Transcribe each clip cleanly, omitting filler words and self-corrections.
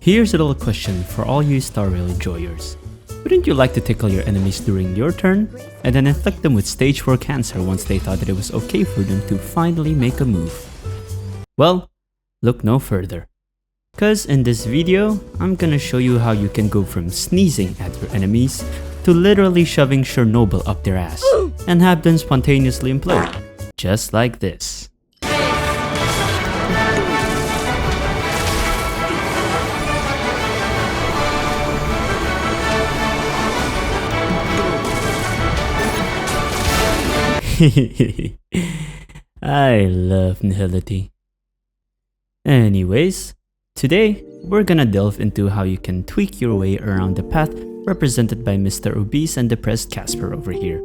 Here's a little question for all you Star Rail enjoyers. Wouldn't you like to tickle your enemies during your turn, and then inflict them with stage 4 cancer once they thought that it was okay for them to finally make a move? Well, look no further. Cause in this video, I'm gonna show you how you can go from sneezing at your enemies to literally shoving Chernobyl up their ass and have them spontaneously implode, just like this. I love Nihility. Anyways, today we're gonna delve into how you can tweak your way around the path represented by Mr. Obese and depressed Caspar over here.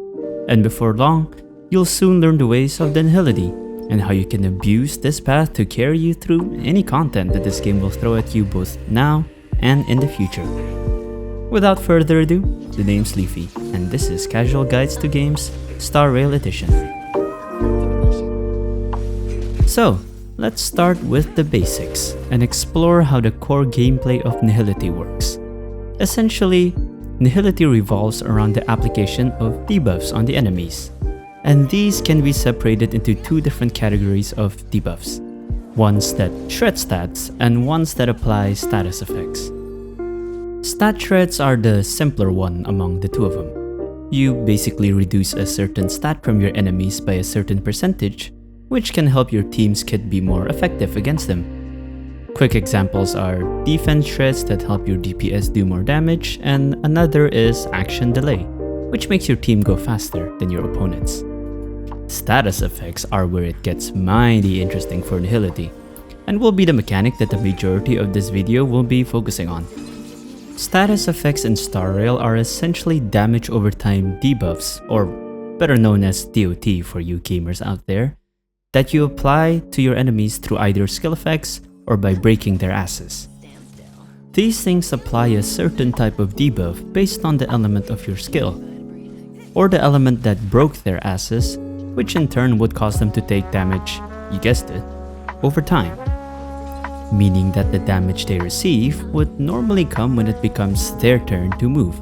And before long, you'll soon learn the ways of the Nihility and how you can abuse this path to carry you through any content that this game will throw at you both now and in the future. Without further ado, the name's Leafy, and this is Casual Guides to Games Star Rail Edition. So, let's start with the basics and explore how the core gameplay of Nihility works. Essentially, Nihility revolves around the application of debuffs on the enemies, and these can be separated into two different categories of debuffs. Ones that shred stats and ones that apply status effects. Stat shreds are the simpler one among the two of them. You basically reduce a certain stat from your enemies by a certain percentage, which can help your team's kit be more effective against them. Quick examples are defense shreds that help your DPS do more damage, and another is action delay, which makes your team go faster than your opponents. Status effects are where it gets mighty interesting for Nihility, and will be the mechanic that the majority of this video will be focusing on. Status effects in Star Rail are essentially damage over time debuffs, or better known as DOT for you gamers out there, that you apply to your enemies through either skill effects or by breaking their asses. These things apply a certain type of debuff based on the element of your skill, or the element that broke their asses, which in turn would cause them to take damage, you guessed it, over time. Meaning that the damage they receive would normally come when it becomes their turn to move.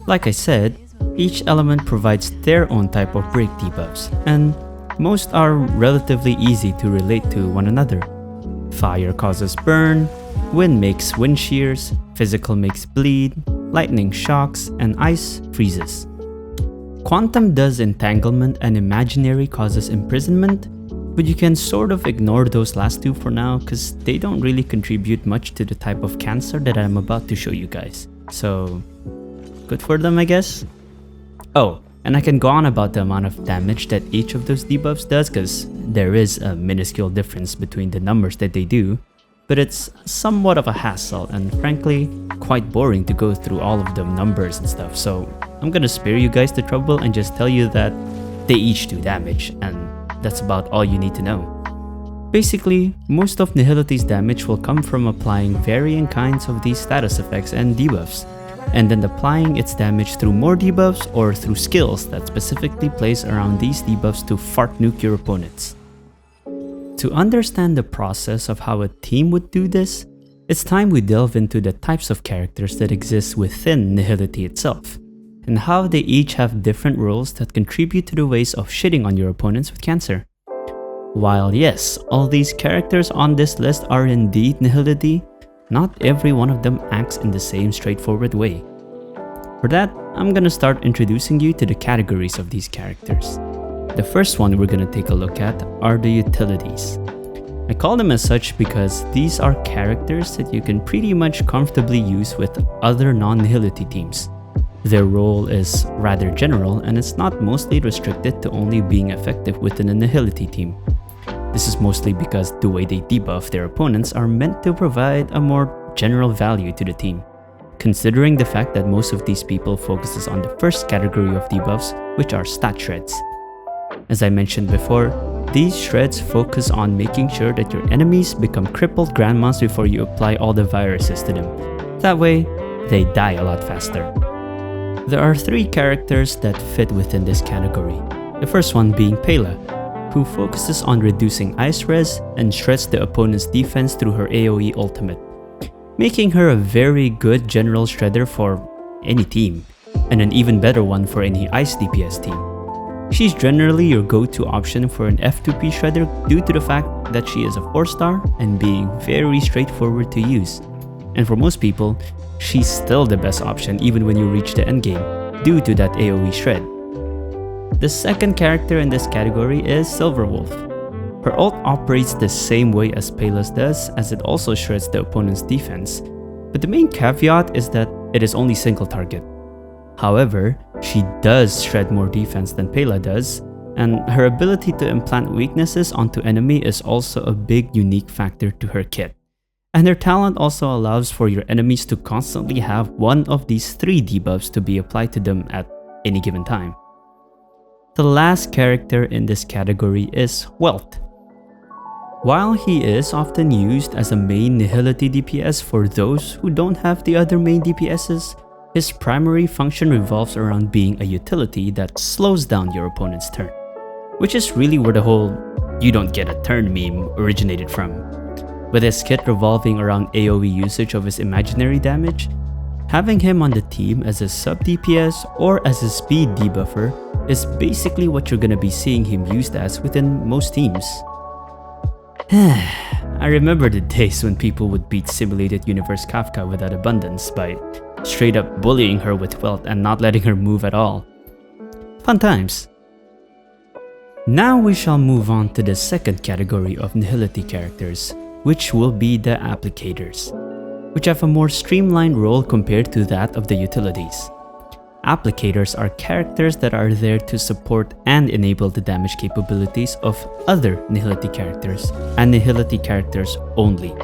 Like I said, each element provides their own type of break debuffs, and most are relatively easy to relate to one another. Fire causes burn, wind makes wind shears, physical makes bleed, lightning shocks, and ice freezes. Quantum does entanglement and imaginary causes imprisonment, but you can sort of ignore those last two for now because they don't really contribute much to the type of cancer that I'm about to show you guys. So, good for them, I guess? Oh, and I can go on about the amount of damage that each of those debuffs does because there is a minuscule difference between the numbers that they do, but it's somewhat of a hassle and frankly quite boring to go through all of the numbers and stuff, so I'm gonna spare you guys the trouble and just tell you that they each do damage, and that's about all you need to know. Basically, most of Nihility's damage will come from applying varying kinds of these status effects and debuffs, and then applying its damage through more debuffs or through skills that specifically plays around these debuffs to fart nuke your opponents. To understand the process of how a team would do this, it's time we delve into the types of characters that exist within Nihility itself, and how they each have different roles that contribute to the ways of shitting on your opponents with cancer. While yes, all these characters on this list are indeed Nihility, not every one of them acts in the same straightforward way. For that, I'm gonna start introducing you to the categories of these characters. The first one we're gonna take a look at are the utilities. I call them as such because these are characters that you can pretty much comfortably use with other non-Nihility teams. Their role is rather general and it's not mostly restricted to only being effective within a Nihility team. This is mostly because the way they debuff their opponents are meant to provide a more general value to the team, considering the fact that most of these people focuses on the first category of debuffs, which are stat shreds. As I mentioned before, these shreds focus on making sure that your enemies become crippled grandmas before you apply all the viruses to them. That way, they die a lot faster. There are three characters that fit within this category. The first one being Pela, who focuses on reducing ice res and shreds the opponent's defense through her AoE ultimate. making her a very good general shredder for any team, and an even better one for any ice DPS team. She's generally your go-to option for an F2P shredder due to the fact that she is a 4-star and being very straightforward to use. And for most people, she's still the best option even when you reach the endgame, due to that AoE shred. The second character in this category is Silverwolf. Her ult operates the same way as Pela's does, as it also shreds the opponent's defense, but the main caveat is that it is only single target. However, she does shred more defense than Pela does, and her ability to implant weaknesses onto enemy is also a big unique factor to her kit. And her talent also allows for your enemies to constantly have one of these 3 debuffs to be applied to them at any given time. The last character in this category is Welt. While he is often used as a main Nihility DPS for those who don't have the other main DPSs, his primary function revolves around being a utility that slows down your opponent's turn, which is really where the whole "you don't get a turn" meme originated from. With his kit revolving around AoE usage of his imaginary damage, having him on the team as a sub DPS or as a speed debuffer is basically what you're gonna be seeing him used as within most teams. I remember the days when people would beat Simulated Universe Kafka without abundance by straight up bullying her with Welt and not letting her move at all. Fun times. Now we shall move on to the second category of Nihility characters, which will be the Applicators, which have a more streamlined role compared to that of the utilities. Applicators are characters that are there to support and enable the damage capabilities of other Nihility characters, and Nihility characters only.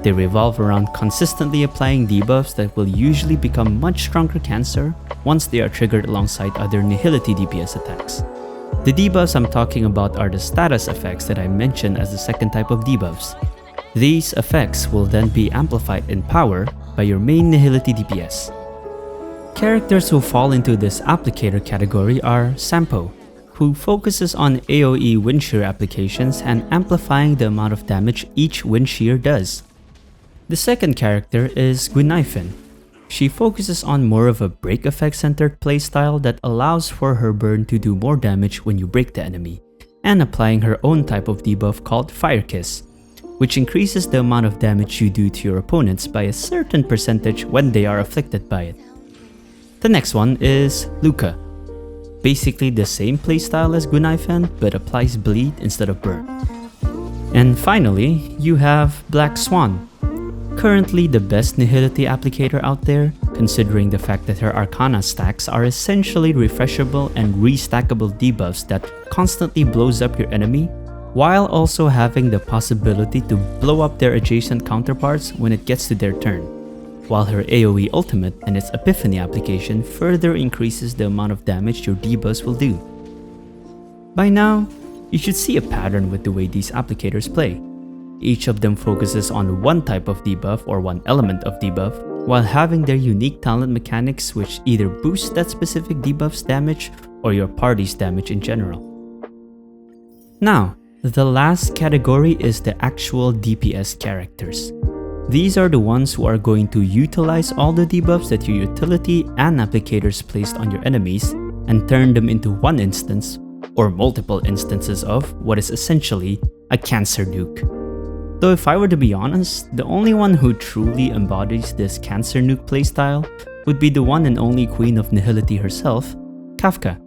They revolve around consistently applying debuffs that will usually become much stronger cancer once they are triggered alongside other Nihility DPS attacks. The debuffs I'm talking about are the status effects that I mentioned as the second type of debuffs. These effects will then be amplified in power by your main Nihility DPS. Characters who fall into this Applicator category are Sampo, who focuses on AoE wind shear applications and amplifying the amount of damage each wind shear does. The second character is Guinaifen. She focuses on more of a break effect centered playstyle that allows for her burn to do more damage when you break the enemy, and applying her own type of debuff called Fire Kiss, which increases the amount of damage you do to your opponents by a certain percentage when they are afflicted by it. The next one is Luca. Basically the same playstyle as Guinaifen, but applies bleed instead of burn. And finally, you have Black Swan. Currently the best Nihility applicator out there, considering the fact that her Arcana stacks are essentially refreshable and restackable debuffs that constantly blows up your enemy, while also having the possibility to blow up their adjacent counterparts when it gets to their turn, while her AoE ultimate and its Epiphany application further increases the amount of damage your debuffs will do. By now, you should see a pattern with the way these applicators play. Each of them focuses on one type of debuff or one element of debuff, while having their unique talent mechanics which either boost that specific debuff's damage or your party's damage in general. Now, the last category is the actual DPS characters. These are the ones who are going to utilize all the debuffs that your utility and applicators placed on your enemies and turn them into one instance or multiple instances of what is essentially a cancer nuke. Though if I were to be honest, the only one who truly embodies this cancer nuke playstyle would be the one and only queen of Nihility herself, Kafka.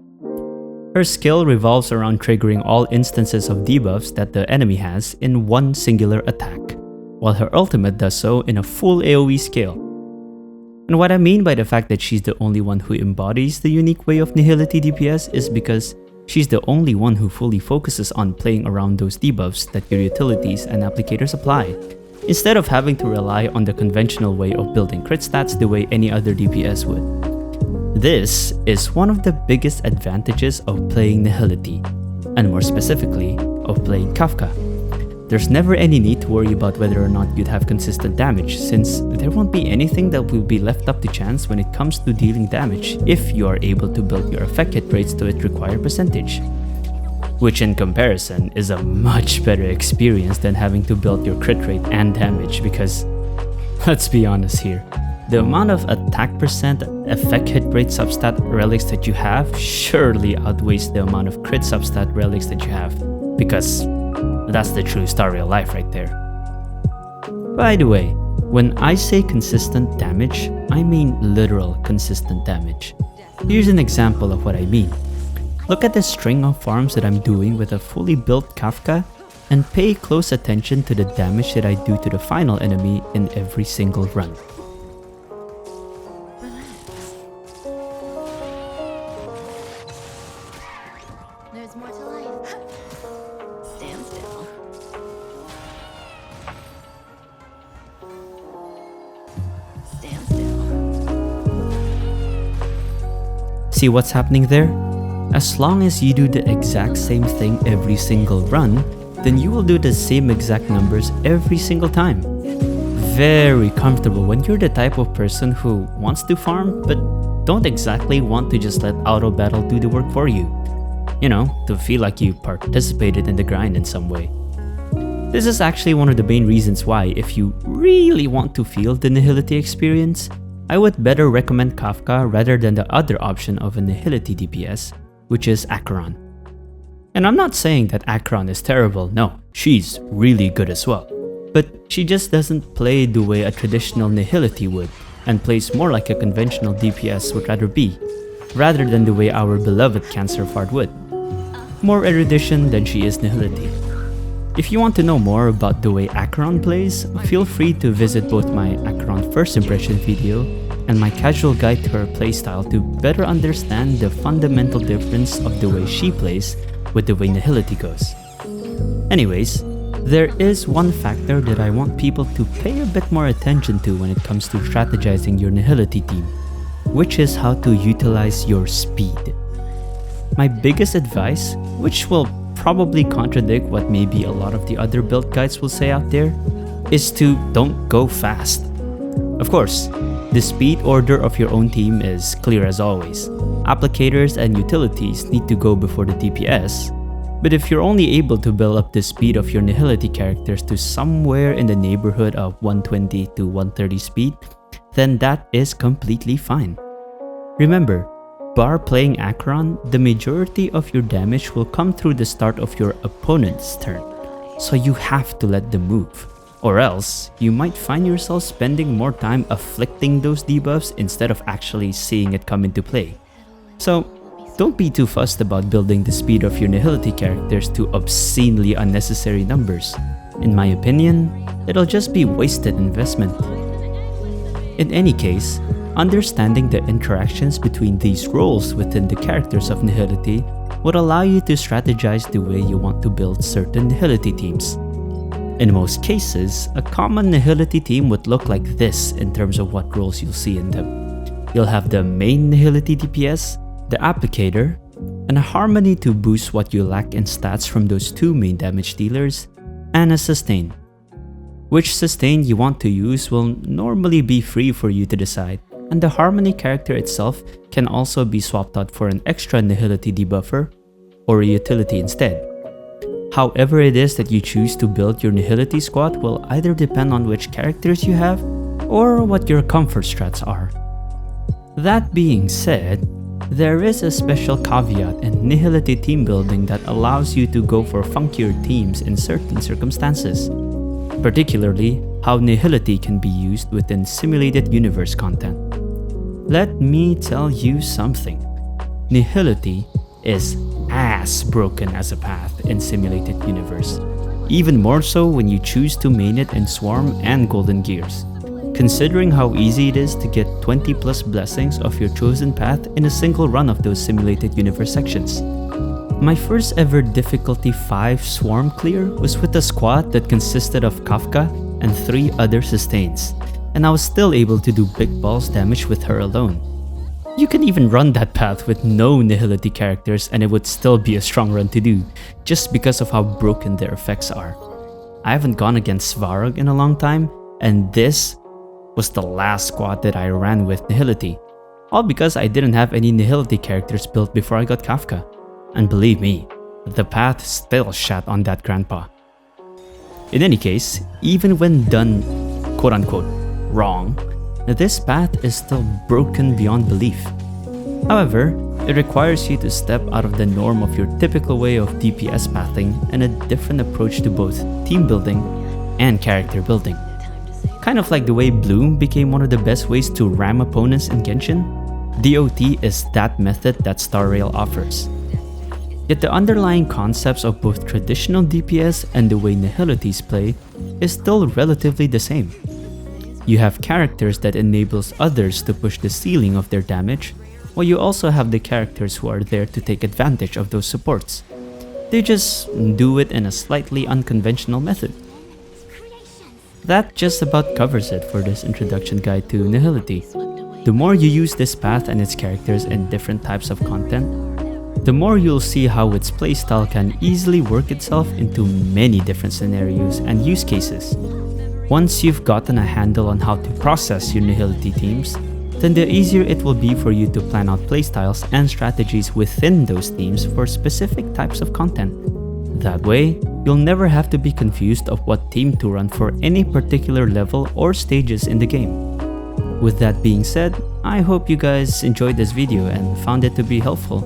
Her skill revolves around triggering all instances of debuffs that the enemy has in one singular attack, while her ultimate does so in a full AoE scale. And what I mean by the fact that she's the only one who embodies the unique way of Nihility DPS is because she's the only one who fully focuses on playing around those debuffs that your utilities and applicators apply, instead of having to rely on the conventional way of building crit stats the way any other DPS would. This is one of the biggest advantages of playing Nihility, and more specifically, of playing Kafka. There's never any need to worry about whether or not you'd have consistent damage, since there won't be anything that will be left up to chance when it comes to dealing damage if you are able to build your effect hit rates to its required percentage. Which in comparison is a much better experience than having to build your crit rate and damage because, Let's be honest here. The amount of attack percent, effect hit rate substat relics that you have surely outweighs the amount of crit substat relics that you have, because that's the true star real life right there. By the way, when I say consistent damage, I mean literal consistent damage. Here's an example of what I mean. Look at the string of farms that I'm doing with a fully built Kafka and pay close attention to the damage that I do to the final enemy in every single run. There's more to life. Stand still. Stand still. See what's happening there? As long as you do the exact same thing every single run, then you will do the same exact numbers every single time. Very comfortable when you're the type of person who wants to farm but don't exactly want to just let auto battle do the work for you. You know, to feel like you participated in the grind in some way. This is actually one of the main reasons why, if you really want to feel the Nihility experience, I would better recommend Kafka rather than the other option of a Nihility DPS, which is Acheron. And I'm not saying that Acheron is terrible, no, she's really good as well. But she just doesn't play the way a traditional Nihility would, and plays more like a conventional DPS would rather be, rather than the way our beloved Cancer Fard would. More erudition than she is Nihility. If you want to know more about the way Acheron plays, feel free to visit both my Acheron first impression video and my casual guide to her playstyle to better understand the fundamental difference of the way she plays with the way Nihility goes. Anyways, there is one factor that I want people to pay a bit more attention to when it comes to strategizing your Nihility team, which is how to utilize your speed. My biggest advice, which will probably contradict what maybe a lot of the other build guides will say out there, is to don't go fast. Of course, the speed order of your own team is clear as always. Applicators and utilities need to go before the DPS, but if you're only able to build up the speed of your Nihility characters to somewhere in the neighborhood of 120 to 130 speed, then that is completely fine. Remember, bar playing Acheron, the majority of your damage will come through the start of your opponent's turn, so you have to let them move. Or else, you might find yourself spending more time afflicting those debuffs instead of actually seeing it come into play. So, don't be too fussed about building the speed of your Nihility characters to obscenely unnecessary numbers. In my opinion, it'll just be wasted investment. In any case, understanding the interactions between these roles within the characters of Nihility would allow you to strategize the way you want to build certain Nihility teams. In most cases, a common Nihility team would look like this in terms of what roles you'll see in them. You'll have the main Nihility DPS, the Applicator, and a Harmony to boost what you lack in stats from those two main damage dealers, and a Sustain. Which Sustain you want to use will normally be free for you to decide, and the Harmony character itself can also be swapped out for an extra Nihility debuffer or a utility instead. However it is that you choose to build your Nihility squad will either depend on which characters you have or what your comfort strats are. That being said, there is a special caveat in Nihility team building that allows you to go for funkier teams in certain circumstances, particularly how Nihility can be used within simulated universe content. Let me tell you something. Nihility is ass broken as a path in simulated universe, even more so when you choose to main it in Swarm and Golden Gears, considering how easy it is to get 20 plus blessings of your chosen path in a single run of those simulated universe sections. My first ever difficulty 5 Swarm clear was with a squad that consisted of Kafka and 3 other Sustains, and I was still able to do big balls damage with her alone. You can even run that path with no Nihility characters and it would still be a strong run to do, just because of how broken their effects are. I haven't gone against Svarog in a long time, and this was the last squad that I ran with Nihility, all because I didn't have any Nihility characters built before I got Kafka. And believe me, the path still shat on that grandpa. In any case, even when done quote-unquote wrong, this path is still broken beyond belief. However, it requires you to step out of the norm of your typical way of DPS pathing and a different approach to both team building and character building. Kind of like the way Bloom became one of the best ways to ram opponents in Genshin, DOT is that method that Star Rail offers. Yet the underlying concepts of both traditional DPS and the way Nihilities play is still relatively the same. You have characters that enables others to push the ceiling of their damage, while you also have the characters who are there to take advantage of those supports. They just do it in a slightly unconventional method. That just about covers it for this introduction guide to Nihility. The more you use this path and its characters in different types of content, the more you'll see how its playstyle can easily work itself into many different scenarios and use cases. Once you've gotten a handle on how to process your Nihility teams, then the easier it will be for you to plan out playstyles and strategies within those teams for specific types of content. That way, you'll never have to be confused of what team to run for any particular level or stages in the game. With that being said, I hope you guys enjoyed this video and found it to be helpful.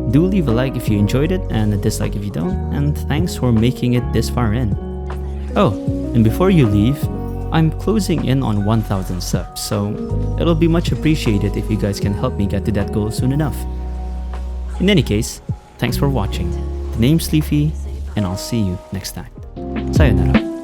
Do leave a like if you enjoyed it and a dislike if you don't, and thanks for making it this far in. Oh, and before you leave, I'm closing in on 1,000 subs, so it'll be much appreciated if you guys can help me get to that goal soon enough. In any case, thanks for watching. The name's Leafy, and I'll see you next time. Sayonara.